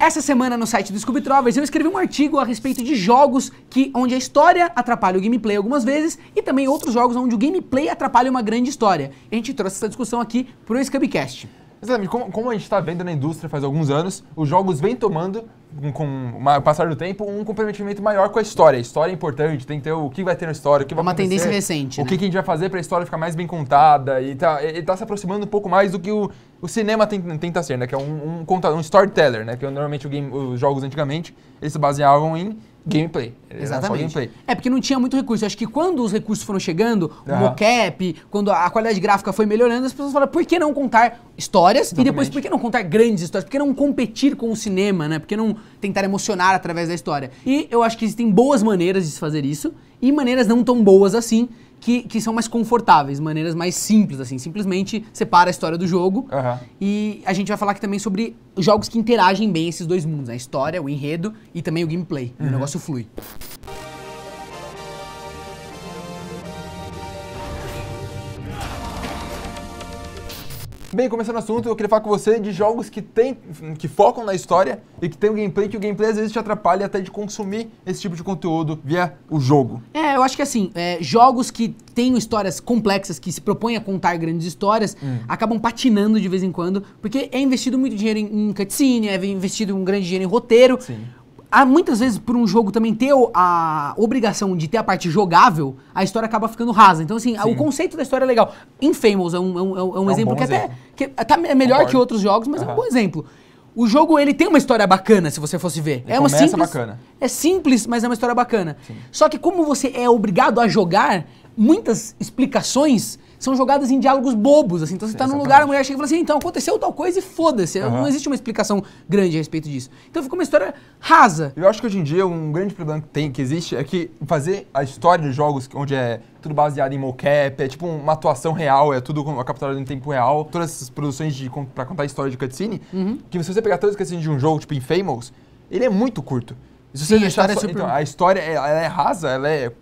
Essa semana no site do Scooby Trovers eu escrevi um artigo a respeito de jogos onde a história atrapalha o gameplay algumas vezes e também outros jogos onde o gameplay atrapalha uma grande história. E a gente trouxe essa discussão aqui pro Scoobycast. Exatamente, como a gente está vendo na indústria faz alguns anos, os jogos vêm tomando, com o passar do tempo, um comprometimento maior com a história. A história é importante, tem que ter o que vai ter na história, o que vai acontecer. É uma tendência recente, o que a gente vai fazer para a história ficar mais bem contada. E tá se aproximando um pouco mais do que o cinema tenta ser, né? Que é um storyteller, né? Que normalmente os jogos antigamente, eles se baseavam em gameplay. Exatamente. Gameplay. É porque não tinha muito recurso. Eu acho que quando os recursos foram chegando, o mocap, quando a qualidade gráfica foi melhorando, as pessoas falaram, por que não contar histórias? Exatamente. E depois, por que não contar grandes histórias? Por que não competir com o cinema, né? Por que não tentar emocionar através da história? E eu acho que existem boas maneiras de se fazer isso e maneiras não tão boas assim, que são mais confortáveis, maneiras mais simples, assim. Simplesmente separa a história do jogo. E a gente vai falar aqui também sobre jogos que interagem bem esses dois mundos, a história, o enredo e também o gameplay. E o negócio flui. Bem, começando o assunto, eu queria falar com você de jogos que focam na história e que tem um gameplay que o gameplay às vezes te atrapalha até de consumir esse tipo de conteúdo via o jogo. Eu acho que assim, jogos que têm histórias complexas, que se propõem a contar grandes histórias, acabam patinando de vez em quando, porque é investido muito dinheiro em cutscene, é investido um grande dinheiro em roteiro. Sim. Há muitas vezes, por um jogo também ter a obrigação de ter a parte jogável, a história acaba ficando rasa. Então, assim, o conceito da história é legal. Infamous é um exemplo que até é melhor que outros jogos, mas é um bom exemplo. O jogo, ele tem uma história bacana, se você fosse ver. Bacana. É simples, mas é uma história bacana. Sim. Só que como você é obrigado a jogar, muitas explicações são jogadas em diálogos bobos, assim. Então você tá num lugar, a mulher chega e fala assim, então aconteceu tal coisa e foda-se. Não existe uma explicação grande a respeito disso. Então fica uma história rasa. Eu acho que hoje em dia um grande problema que existe é que fazer a história de jogos onde é tudo baseado em mocap, é tipo uma atuação real, é tudo capturado em tempo real. Todas essas produções pra contar a história de cutscene, que se você pegar todas as cutscenes de um jogo, tipo Infamous, ele é muito curto. Se você deixar a história ela é rasa, ela é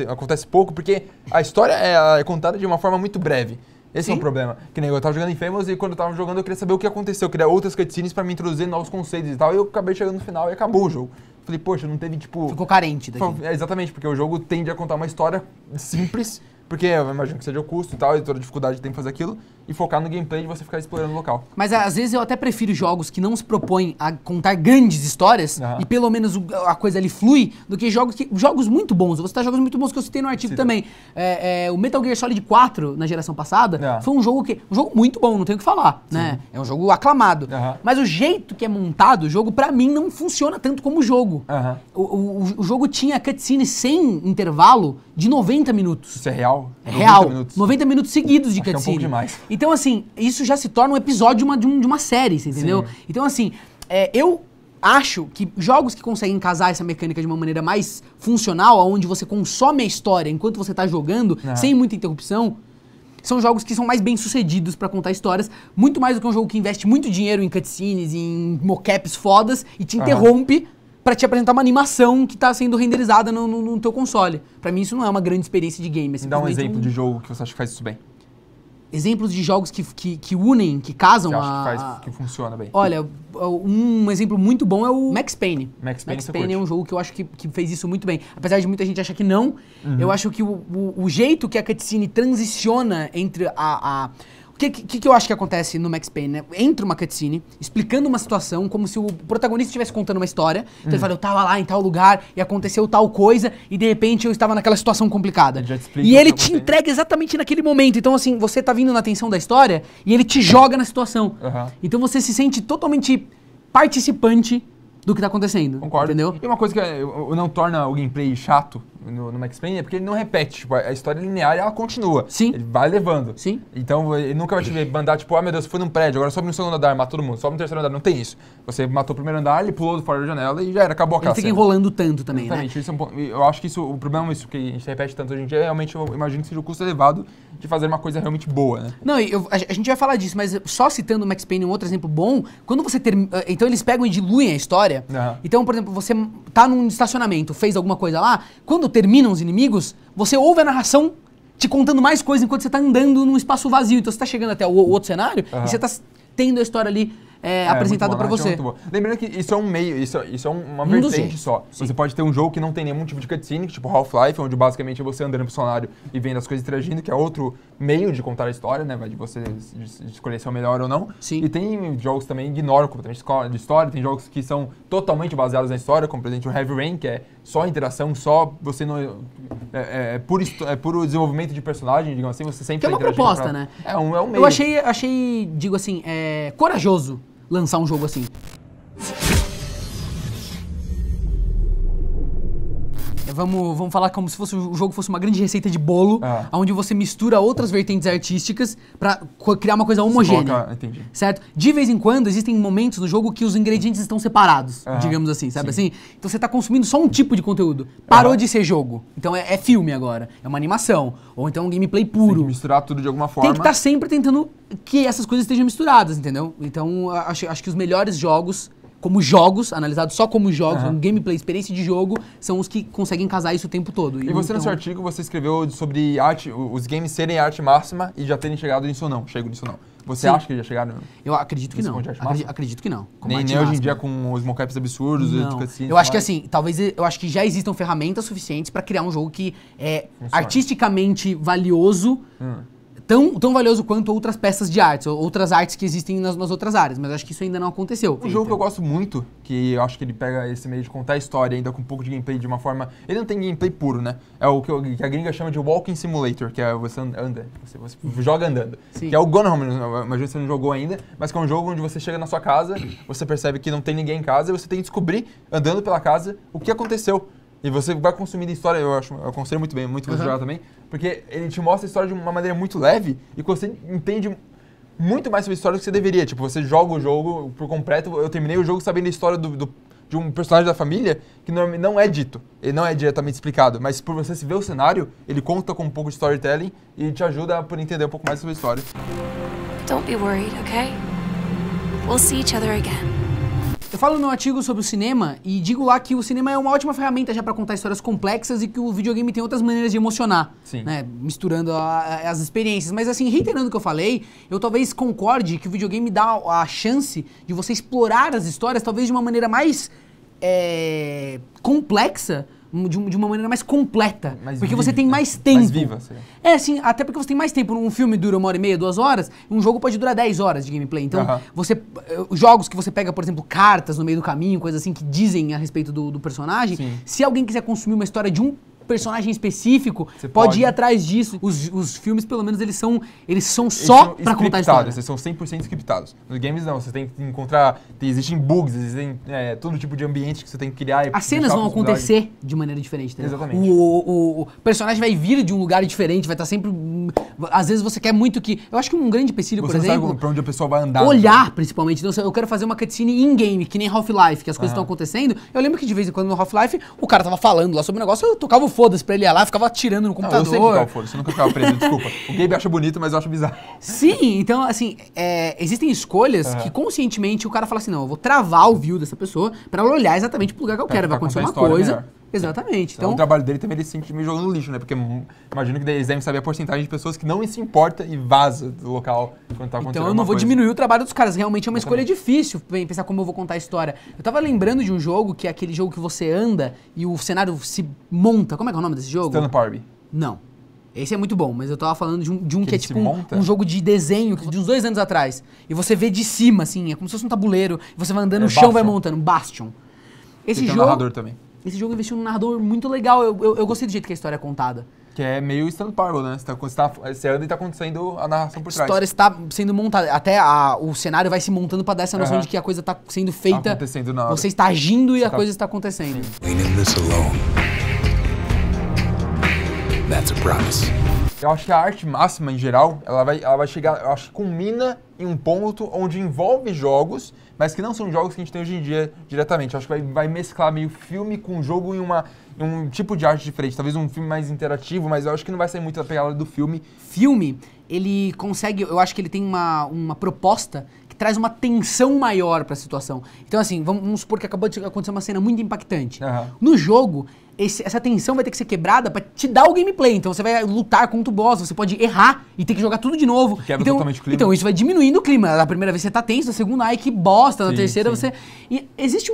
acontece pouco, porque a história é contada de uma forma muito breve. Esse é um problema. Que nem eu tava jogando Infamous e quando eu tava jogando eu queria saber o que aconteceu, eu queria outras cutscenes pra me introduzir novos conceitos e tal, e eu acabei chegando no final e acabou o jogo. Falei, poxa, não teve tipo... Ficou carente daqui. Exatamente, porque o jogo tende a contar uma história simples, porque eu imagino que seja o custo e tal, e toda a dificuldade que tem que fazer aquilo, e focar no gameplay de você ficar explorando o local. Mas às vezes eu até prefiro jogos que não se propõem a contar grandes histórias, e pelo menos a coisa ali flui, do que jogos muito bons. Eu vou citar jogos muito bons que eu citei no artigo também. O Metal Gear Solid 4, na geração passada, foi um jogo muito bom, não tenho o que falar, né? É um jogo aclamado. Mas o jeito que é montado o jogo, pra mim, não funciona tanto como o jogo. O jogo tinha cutscene sem intervalo de 90 minutos. Isso é real? É real. 90 minutos seguidos de cutscene. É um pouco demais. Então, assim, isso já se torna um episódio de uma série, você entendeu? Sim. Então, assim, eu acho que jogos que conseguem casar essa mecânica de uma maneira mais funcional, onde você consome a história enquanto você tá jogando, sem muita interrupção, são jogos que são mais bem sucedidos pra contar histórias, muito mais do que um jogo que investe muito dinheiro em cutscenes, em mocaps fodas e te interrompe pra te apresentar uma animação que tá sendo renderizada no teu console. Pra mim isso não é uma grande experiência de game. Dá um exemplo de jogo que você acha que faz isso bem. Exemplos de jogos que unem, que casam que funciona bem. Olha, um exemplo muito bom é o Max Payne. Max Payne é um jogo que eu acho que fez isso muito bem. Apesar de muita gente achar que não, eu acho que o jeito que a cutscene transiciona entre O que eu acho que acontece no Max Payne, né? Entra uma cutscene explicando uma situação como se o protagonista estivesse contando uma história. Então ele fala, eu tava lá em tal lugar e aconteceu tal coisa e de repente eu estava naquela situação complicada. E ele te entrega exatamente naquele momento. Então assim, você tá vindo na tensão da história e ele te joga na situação. Então você se sente totalmente participante do que tá acontecendo. Concordo. Entendeu? E uma coisa que não torna o gameplay chato no Max Payne é porque ele não repete. Tipo, a história linear, ela continua. Sim. Ele vai levando. Sim. Então, ele nunca vai te ver mandar, tipo, ah, meu Deus, foi num prédio, agora sobe no segundo andar, mata todo mundo. Sobe no terceiro andar. Não tem isso. Você matou o primeiro andar, ele pulou fora da janela e já era, acabou aquela cena. Ele fica enrolando tanto também, exatamente, né? Isso é um ponto, eu acho que o problema é isso, que a gente repete tanto hoje em dia, realmente eu imagino que seja o custo elevado de fazer uma coisa realmente boa, né? Não, a gente vai falar disso, mas só citando o Max Payne, um outro exemplo bom, quando você então eles pegam e diluem a história. Então, por exemplo, você tá num estacionamento, fez alguma coisa lá, quando terminam os inimigos, você ouve a narração te contando mais coisas enquanto você tá andando num espaço vazio. Então você tá chegando até o outro cenário e você tá tendo a história ali apresentada pra você. Lembrando que isso é um meio, isso é uma vertente só. Sim. Você pode ter um jogo que não tem nenhum tipo de cutscene, tipo Half-Life, onde basicamente é você andando pro cenário e vendo as coisas interagindo, que é outro meio de contar a história, né? Vai de você escolher se é o melhor ou não. Sim. E tem jogos também que ignoram completamente de história, tem jogos que são totalmente baseados na história, como por exemplo o Heavy Rain, que é só interação, só você não... É puro desenvolvimento de personagem, digamos assim, você sempre Que é uma proposta, né? É um meio. Eu achei, digo assim, corajoso lançar um jogo assim. Vamos falar como se o jogo fosse uma grande receita de bolo, onde você mistura outras vertentes artísticas pra criar uma coisa homogênea. Entendi. Certo? De vez em quando, existem momentos no jogo que os ingredientes estão separados, digamos assim, sabe assim? Então você tá consumindo só um tipo de conteúdo. Parou de ser jogo. Então é filme agora. É uma animação. Ou então um gameplay puro. Tem que misturar tudo de alguma forma. Tem que estar sempre tentando que essas coisas estejam misturadas, entendeu? Então acho que os melhores jogos, como jogos, analisados só como jogos, um gameplay, experiência de jogo, são os que conseguem casar isso o tempo todo. E você, no seu artigo, você escreveu sobre arte, os games serem arte máxima e já terem chegado nisso ou não. Chego nisso ou não. Você acha que já chegaram? Eu acredito que não. Acredito que não. Nem hoje em dia com os mockups absurdos. Não. Eu acho que assim, eu acho que já existam ferramentas suficientes pra criar um jogo que é artisticamente valioso, tão valioso quanto outras peças de arte, ou outras artes que existem nas outras áreas, mas eu acho que isso ainda não aconteceu. Um jogo que eu gosto muito, que eu acho que ele pega esse meio de contar a história ainda com um pouco de gameplay de uma forma... Ele não tem gameplay puro, né? É o que a gringa chama de Walking Simulator, que é você anda, você joga andando. Sim. Que é o Gone Home, imagina que você não jogou ainda, mas que é um jogo onde você chega na sua casa, você percebe que não tem ninguém em casa, e você tem que descobrir, andando pela casa, o que aconteceu. E você vai consumindo a história, eu aconselho muito bem, muito você jogar também, porque ele te mostra a história de uma maneira muito leve e você entende muito mais sobre a história do que você deveria. Tipo, você joga o jogo por completo, eu terminei o jogo sabendo a história de um personagem da família que não é dito, ele não é diretamente explicado, mas por você se ver o cenário, ele conta com um pouco de storytelling e te ajuda a entender um pouco mais sobre a história. Don't be worried, okay? We'll see each other again. Eu falo no meu artigo sobre o cinema e digo lá que o cinema é uma ótima ferramenta já pra contar histórias complexas e que o videogame tem outras maneiras de emocionar, né? Misturando as experiências. Mas assim, reiterando o que eu falei, eu talvez concorde que o videogame dá a chance de você explorar as histórias talvez de uma maneira mais complexa, de uma maneira mais completa. Porque você tem mais tempo. Mais viva, sim. Assim, até porque você tem mais tempo. Um filme dura 1h30, 2 horas, um jogo pode durar 10 horas de gameplay. Então, jogos que você pega, por exemplo, cartas no meio do caminho, coisas assim que dizem a respeito do personagem, se alguém quiser consumir uma história de um personagem específico, pode ir atrás disso. Os filmes, pelo menos, eles são só pra contar a história. Eles são 100% scriptados. Nos games, não. Você tem que encontrar... Existem bugs, existem todo tipo de ambiente que você tem que criar. As cenas vão acontecer de maneira diferente. Entendeu? Exatamente. O personagem vai vir de um lugar diferente, vai estar sempre... Às vezes você quer muito que... Eu acho que um grande empecilho, por exemplo... Você sabe pra onde a pessoa vai andar. Olhar, principalmente. Então, eu quero fazer uma cutscene in-game, que nem Half-Life, que as coisas estão acontecendo. Eu lembro que de vez em quando no Half-Life, o cara tava falando lá sobre o negócio, eu tocava o foda-se pra ele ir lá, ficava atirando no computador. Não, eu sempre ficava foda-se, eu nunca ficava preso, desculpa. O Gabe acha bonito, mas eu acho bizarro. Sim, então assim, existem escolhas que conscientemente o cara fala assim, não, eu vou travar o view dessa pessoa pra ela olhar exatamente pro lugar que eu quero, vai acontecer uma coisa... Melhor. Exatamente. Então, o trabalho dele também ele se sente meio jogando no lixo, né? Porque imagino que eles devem saber a porcentagem de pessoas que não se importa e vaza do local quando tá acontecendo. Então eu não vou diminuir o trabalho dos caras. Realmente é uma escolha difícil pensar como eu vou contar a história. Eu tava lembrando de um jogo que é aquele jogo que você anda e o cenário se monta. Como é que é o nome desse jogo? Stanley Parby. Não. Esse é muito bom, mas eu tava falando de um que é tipo um jogo de desenho de uns 2 anos atrás. E você vê de cima, assim, é como se fosse um tabuleiro. E você vai andando no chão, vai montando. Bastion. Esse jogo... Tem um narrador também. Esse jogo investiu num narrador muito legal. Eu gostei do jeito que a história é contada. Que é meio Stanley Parable, né? Você anda e tá acontecendo a narração por trás. A história está sendo montada. Até o cenário vai se montando pra dar essa noção de que a coisa tá sendo feita. Tá acontecendo na hora. Você está agindo e a coisa está acontecendo. That's a promise. Eu acho que a arte máxima, em geral, ela vai chegar... Eu acho que culmina em um ponto onde envolve jogos, mas que não são jogos que a gente tem hoje em dia diretamente. Eu acho que vai mesclar meio filme com jogo em um tipo de arte diferente. Talvez um filme mais interativo, mas eu acho que não vai sair muito da pegada do filme. Filme, ele consegue... Eu acho que ele tem uma proposta que traz uma tensão maior pra situação. Então, assim, vamos supor que acabou de acontecer uma cena muito impactante. No jogo... essa tensão vai ter que ser quebrada pra te dar o gameplay. Então você vai lutar contra o boss, você pode errar e ter que jogar tudo de novo. Quebra totalmente o clima. Então isso vai diminuindo o clima. Na primeira vez você tá tenso, na segunda, ai que bosta, na terceira sim. você... E existe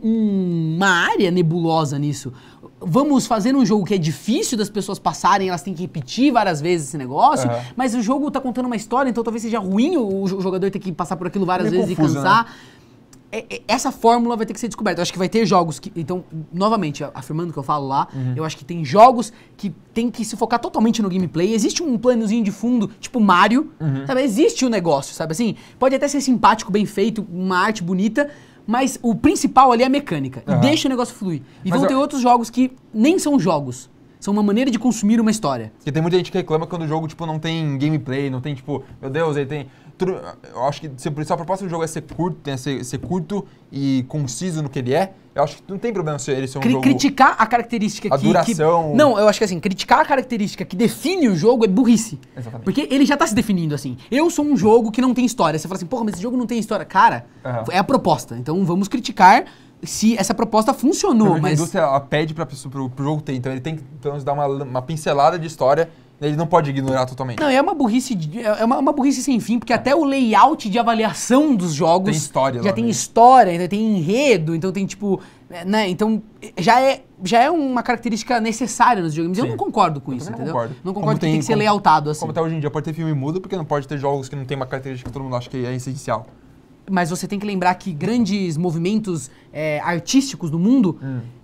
uma área nebulosa nisso. Vamos fazer um jogo que é difícil das pessoas passarem, elas têm que repetir várias vezes esse negócio, mas o jogo tá contando uma história, então talvez seja ruim o jogador ter que passar por aquilo várias vezes confuso, e cansar. né? Essa fórmula vai ter que ser descoberta. Eu acho que vai ter jogos que... Então, novamente, afirmando o que eu falo lá, eu acho que tem jogos que tem que se focar totalmente no gameplay. Existe um planozinho de fundo, tipo Mario, sabe? Existe o negócio, sabe assim? Pode até ser simpático, bem feito, uma arte bonita, mas o principal ali é a mecânica. E deixa o negócio fluir. E vão ter outros jogos que nem são jogos. São uma maneira de consumir uma história. Porque tem muita gente que reclama quando o jogo, tipo, não tem gameplay, não tem, tipo, meu Deus, ele tem... Tudo, eu acho que se a proposta do jogo é ser curto e conciso no que ele é, eu acho que não tem problema ele ser um jogo... Criticar a característica a duração... Não, eu acho que assim, criticar a característica que define o jogo é burrice. Exatamente. Porque ele já tá se definindo assim. Eu sou um jogo que não tem história. Você fala assim, porra, mas esse jogo não tem história. Cara, é a proposta. Então vamos criticar se essa proposta funcionou, mas... A indústria pede pro jogo ter, então ele tem que pelo menos dar uma pincelada de história, ele não pode ignorar totalmente. Não, é uma burrice, uma burrice sem fim, porque até o layout de avaliação dos jogos... Tem história já lá tem mesmo. história, então tem enredo, então tem tipo... Né, então já é uma característica necessária nos videogames. Eu não concordo com isso, entendeu? Não concordo que tem que ser layoutado assim. Como até hoje em dia pode ter filme mudo, porque não pode ter jogos que não tem uma característica que todo mundo acha que é essencial. Mas você tem que lembrar que grandes movimentos artísticos no mundo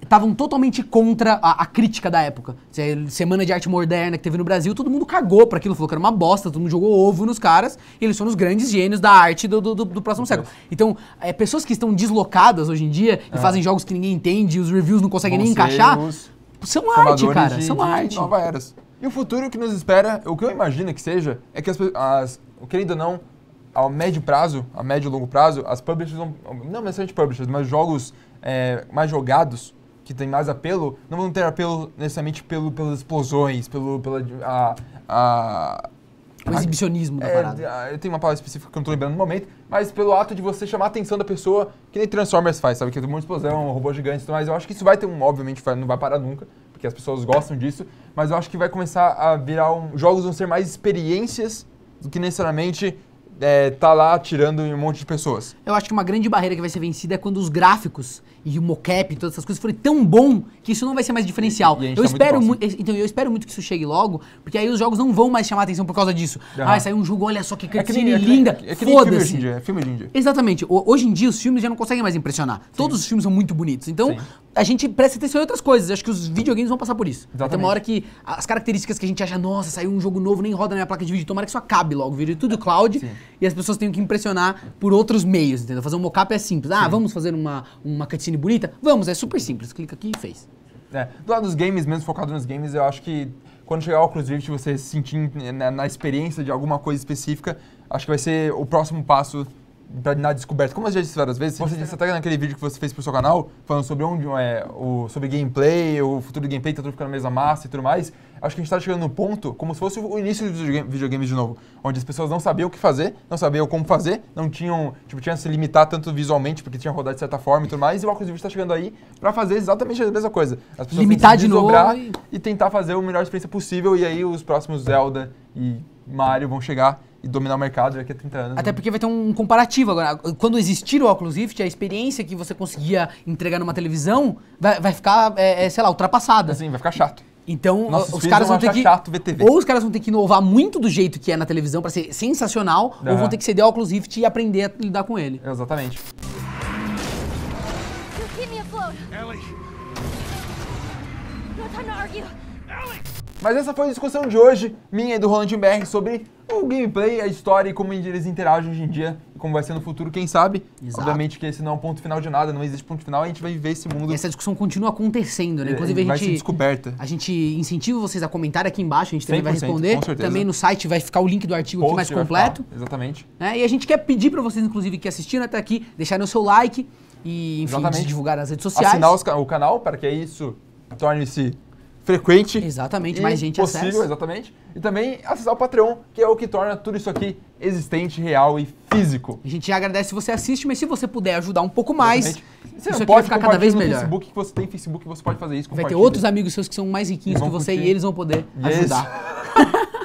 estavam totalmente contra a crítica da época. Semana de Arte Moderna que teve no Brasil, todo mundo cagou pra aquilo, falou que era uma bosta, todo mundo jogou ovo nos caras, e eles são os grandes gênios da arte do próximo século. Então, pessoas que estão deslocadas hoje em dia e fazem jogos que ninguém entende, os reviews não conseguem nem encaixar, são arte, cara, são arte. Nova eras. E o futuro que nos espera, o que eu imagino que seja, é que querendo ou não, a médio e longo prazo, as publishers não necessariamente publishers, mas jogos mais jogados, que tem mais apelo, não vão ter apelo necessariamente pelas explosões, pelo exibicionismo da parada. Eu tenho uma palavra específica que eu não tô lembrando no momento, mas pelo ato de você chamar a atenção da pessoa, que nem Transformers faz, sabe? Que tem um monte de explosão, robô gigante e tudo mais. Eu acho que isso vai ter obviamente, não vai parar nunca, porque as pessoas gostam disso, mas eu acho que vai começar a virar jogos vão ser mais experiências do que necessariamente tá lá atirando em um monte de pessoas. Eu acho que uma grande barreira que vai ser vencida é quando os gráficos e o mocap e todas essas coisas forem tão bom que isso não vai ser mais diferencial. Eu espero muito que isso chegue logo, porque aí os jogos não vão mais chamar a atenção por causa disso. Saiu um jogo, olha só que cutscene linda, foda-se. É filme hoje em dia. Exatamente. Hoje em dia os filmes já não conseguem mais impressionar. Todos os filmes são muito bonitos. Então, a gente presta atenção em outras coisas. Acho que os videogames vão passar por isso. Vai ter uma hora que as características que a gente acha, nossa, saiu um jogo novo, nem roda na minha placa de vídeo. Tomara que isso acabe logo, vire tudo cloud e as pessoas tenham que impressionar por outros meios, entendeu? Fazer um mockup é simples. Vamos fazer uma cutscene bonita? Vamos, é super simples. Clica aqui e fez. Do lado dos games, mesmo focado nos games, eu acho que quando chegar o Oculus Rift, você se sentir na experiência de alguma coisa específica, acho que vai ser o próximo passo na descoberta. Como eu já disse várias vezes, você disse até naquele vídeo que você fez pro seu canal, falando sobre sobre gameplay, o futuro do gameplay, tá tudo ficando na mesma massa e tudo mais, acho que a gente tá chegando no ponto, como se fosse o início dos videogames de novo, onde as pessoas não sabiam o que fazer, não sabiam como fazer, não tinham, tinha que se limitar tanto visualmente, porque tinha que rodar de certa forma e tudo mais, e o Oculus Rift tá chegando aí pra fazer exatamente a mesma coisa. As pessoas limitar de novo e tentar fazer a melhor experiência possível, e aí os próximos Zelda e Mario vão chegar e dominar o mercado daqui a 30 anos. Até porque vai ter um comparativo agora. Quando existir o Oculus Rift, a experiência que você conseguia entregar numa televisão vai ficar, sei lá, ultrapassada. Assim, vai ficar chato. Então, os caras vão ter que... chato ver TV. Ou os caras vão ter que inovar muito do jeito que é na televisão pra ser sensacional, ou vão ter que ceder ao Oculus Rift e aprender a lidar com ele. Exatamente. Keep me afloat. Ellie. No time to argue. Ellie. Mas essa foi a discussão de hoje, minha e do Roland BR, sobre o gameplay, a história e como eles interagem hoje em dia e como vai ser no futuro, quem sabe. Exato. Obviamente que esse não é um ponto final de nada, não existe ponto final, a gente vai viver esse mundo. E essa discussão continua acontecendo, né? Inclusive vai ser descoberta. A gente incentiva vocês a comentar aqui embaixo, a gente também vai 100%, responder. com certeza. Também no site vai ficar o link do artigo aqui mais completo. Exatamente. E a gente quer pedir pra vocês, inclusive, que assistiram até aqui, deixarem o seu like e, enfim, divulgar nas redes sociais. Assinar o canal para que isso torne-se frequente. Exatamente, mais gente possível, acessa. exatamente. E também acessar o Patreon, que é o que torna tudo isso aqui existente, real e físico. A gente já agradece se você assiste, mas se você puder ajudar um pouco mais, Exatamente. Você isso aqui pode vai ficar cada vez compartilhar no melhor. Facebook, que você tem Facebook, você pode fazer isso. Vai ter compartilha. outros amigos seus que são mais riquinhos Vão que você curtir. e eles vão poder Yes. ajudar.